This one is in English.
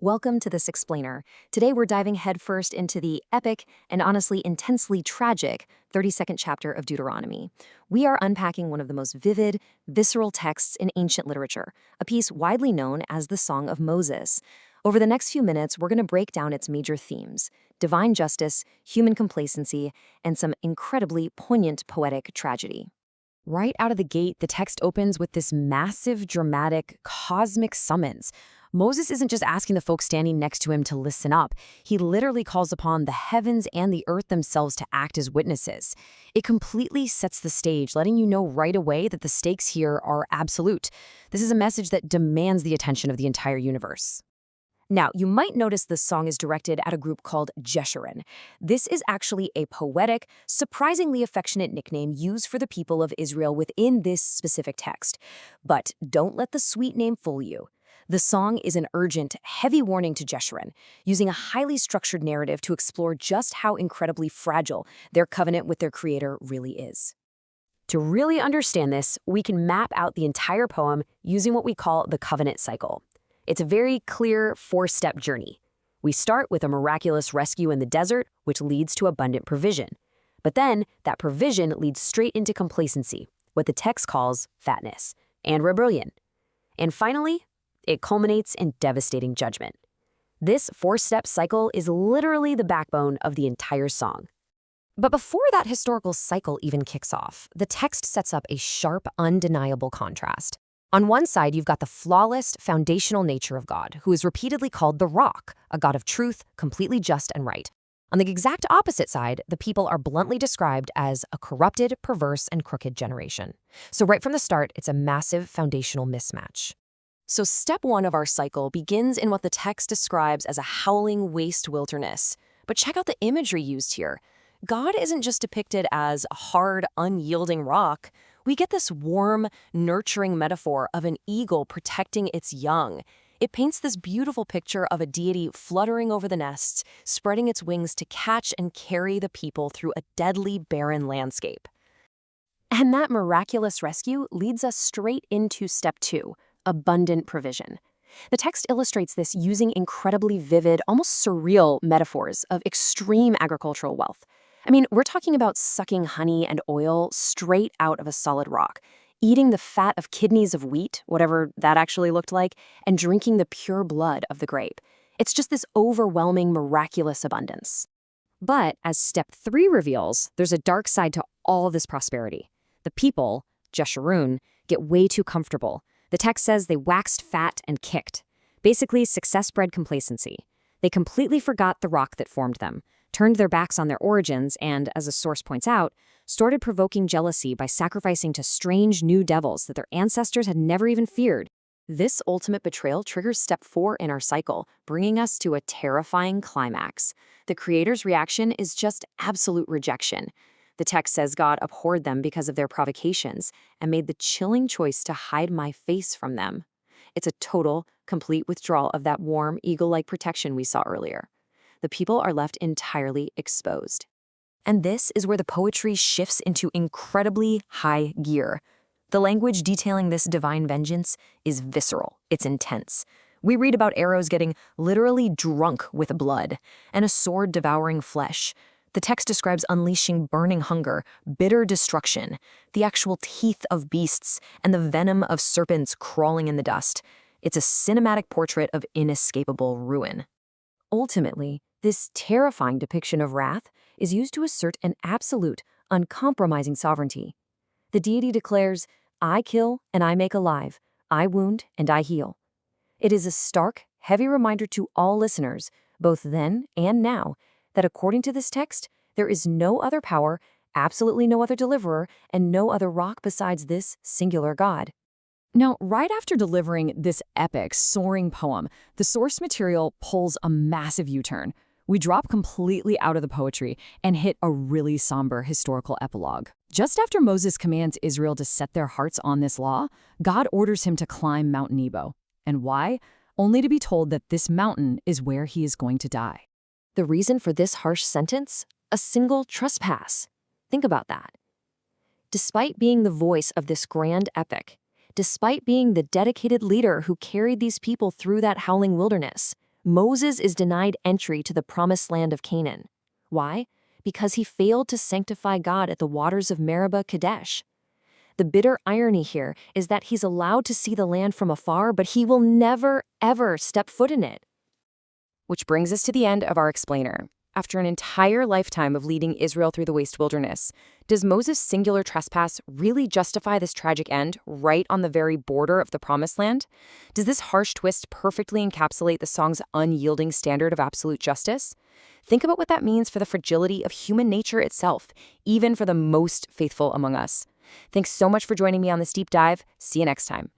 Welcome to this explainer. Today we're diving headfirst into the epic and honestly intensely tragic 32nd chapter of Deuteronomy. We are unpacking one of the most vivid, visceral texts in ancient literature, a piece widely known as the Song of Moses. Over the next few minutes, we're going to break down its major themes: divine justice, human complacency, and some incredibly poignant poetic tragedy. Right out of the gate, the text opens with this massive, dramatic, cosmic summons. Moses isn't just asking the folks standing next to him to listen up. He literally calls upon the heavens and the earth themselves to act as witnesses. It completely sets the stage, letting you know right away that the stakes here are absolute. This is a message that demands the attention of the entire universe. Now, you might notice this song is directed at a group called Jeshurun. This is actually a poetic, surprisingly affectionate nickname used for the people of Israel within this specific text. But don't let the sweet name fool you. The song is an urgent, heavy warning to Jeshurun, using a highly structured narrative to explore just how incredibly fragile their covenant with their creator really is. To really understand this, we can map out the entire poem using what we call the covenant cycle. It's a very clear four-step journey. We start with a miraculous rescue in the desert, which leads to abundant provision. But then, that provision leads straight into complacency, what the text calls fatness, and rebellion. And finally, it culminates in devastating judgment. This four-step cycle is literally the backbone of the entire song. But before that historical cycle even kicks off, the text sets up a sharp, undeniable contrast. On one side, you've got the flawless, foundational nature of God, who is repeatedly called the Rock, a God of truth, completely just and right. On the exact opposite side, the people are bluntly described as a corrupted, perverse, and crooked generation. So right from the start, it's a massive foundational mismatch. So step one of our cycle begins in what the text describes as a howling waste wilderness. But check out the imagery used here. God isn't just depicted as a hard, unyielding rock. We get this warm, nurturing metaphor of an eagle protecting its young. It paints this beautiful picture of a deity fluttering over the nests, spreading its wings to catch and carry the people through a deadly, barren landscape. And that miraculous rescue leads us straight into step two: abundant provision. The text illustrates this using incredibly vivid, almost surreal metaphors of extreme agricultural wealth. I mean, we're talking about sucking honey and oil straight out of a solid rock, eating the fat of kidneys of wheat, whatever that actually looked like, and drinking the pure blood of the grape. It's just this overwhelming, miraculous abundance. But as step 3 reveals, there's a dark side to all this prosperity. The people, Jeshurun, get way too comfortable. The text says they waxed fat and kicked. Basically, success bred complacency. They completely forgot the rock that formed them, turned their backs on their origins, and, as a source points out, started provoking jealousy by sacrificing to strange new devils that their ancestors had never even feared. This ultimate betrayal triggers step 4 in our cycle, bringing us to a terrifying climax. The creator's reaction is just absolute rejection. The text says God abhorred them because of their provocations and made the chilling choice to hide my face from them. It's a total, complete withdrawal of that warm, eagle-like protection we saw earlier. The people are left entirely exposed. And this is where the poetry shifts into incredibly high gear. The language detailing this divine vengeance is visceral, it's intense. We read about arrows getting literally drunk with blood, and a sword devouring flesh. The text describes unleashing burning hunger, bitter destruction, the actual teeth of beasts, and the venom of serpents crawling in the dust. It's a cinematic portrait of inescapable ruin. Ultimately, this terrifying depiction of wrath is used to assert an absolute, uncompromising sovereignty. The deity declares, "I kill and I make alive, I wound and I heal." It is a stark, heavy reminder to all listeners, both then and now, that according to this text, there is no other power, absolutely no other deliverer, and no other rock besides this singular God. Now, right after delivering this epic, soaring poem, the source material pulls a massive U-turn. We drop completely out of the poetry and hit a really somber historical epilogue. Just after Moses commands Israel to set their hearts on this law, God orders him to climb Mount Nebo. And why? Only to be told that this mountain is where he is going to die. The reason for this harsh sentence? A single trespass. Think about that. Despite being the voice of this grand epic, despite being the dedicated leader who carried these people through that howling wilderness, Moses is denied entry to the promised land of Canaan. Why? Because he failed to sanctify God at the waters of Meribah Kadesh. The bitter irony here is that he's allowed to see the land from afar, but he will never, ever step foot in it. Which brings us to the end of our explainer. After an entire lifetime of leading Israel through the waste wilderness, does Moses' singular trespass really justify this tragic end right on the very border of the Promised Land? Does this harsh twist perfectly encapsulate the song's unyielding standard of absolute justice? Think about what that means for the fragility of human nature itself, even for the most faithful among us. Thanks so much for joining me on this deep dive. See you next time.